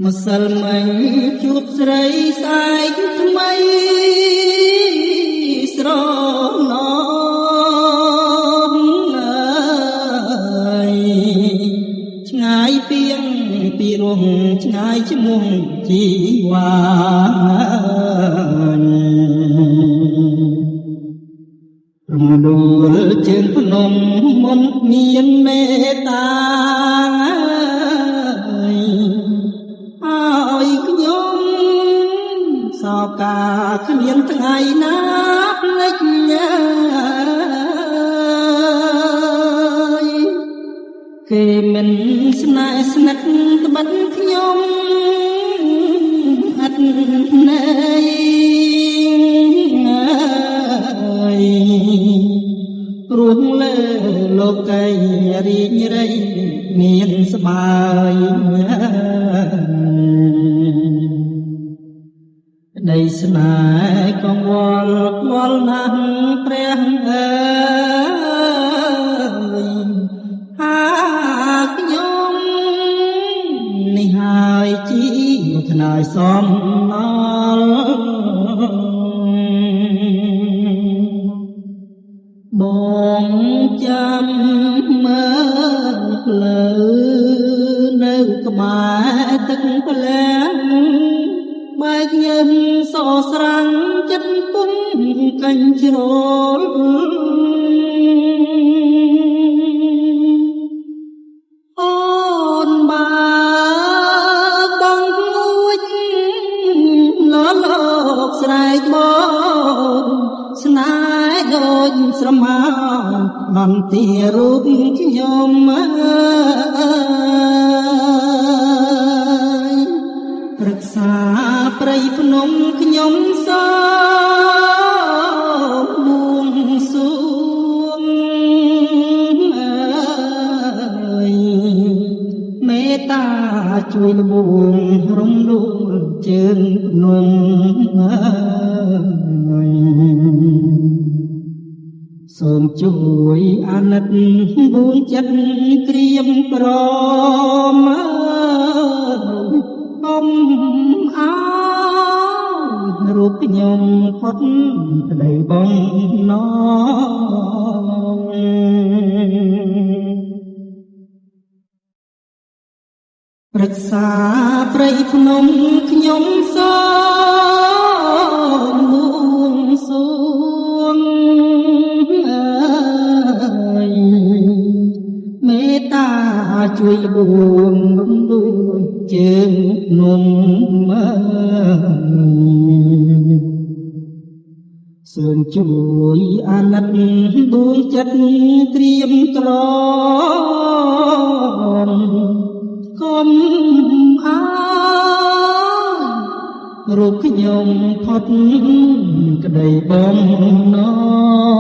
ម្សិលមិញជួបស្រីស្អែកថ្មីស្រណងអើយឆ្ងាយពីងពីរងឆ្ងាយឈ្មោះជីវ៉ារំដួលជើងភ្នំមុនមានមេត្តាហើយខ្ញុំសោកាគ្មានថ្ងៃណាភ្លេចគេមិនស្នេហ៍ស្និទ្ធត្បិតខ្ញុំអត់ណែព្រោះលើលោកីរីករាយមានស្បាយដីស្នេហ៍កង្វល់ខ្វល់ណាស់ព្រះអើយហាខ្ញុំនេះហើយជាថ្នាយសំណល់បងចាំមើលផ្លូវនៅក្បែរទឹកភ្លាំងបែកញើសសស្រាំងចិត្តពុំកាញ់ជ្រុលអូនបាបងងួចលលោកស្រែកបងស្នេហ៍ដូចស្រមោលនន្ទារូបខ្ញុំរក្សាព្រៃភ្នំខ្ញុំសោបួងសួងមេត្តាជួយលួងរំដួលជើងភ្នំសូមជួយអាណិតបួងចិត្តក្រៀមក្រមអំអោរូបខ្ញុំផុតក្តីបងណងរក្សាព្រៃភ្នំខ្ញុំសោបួងសួងមេត្តាជួយលួងរំដួលជើងភ្នំសូមជួយអាណិតបួងចិត្តក្រៀមក្រមកុំអើរូបខ្ញុំផុតក្តីបងណង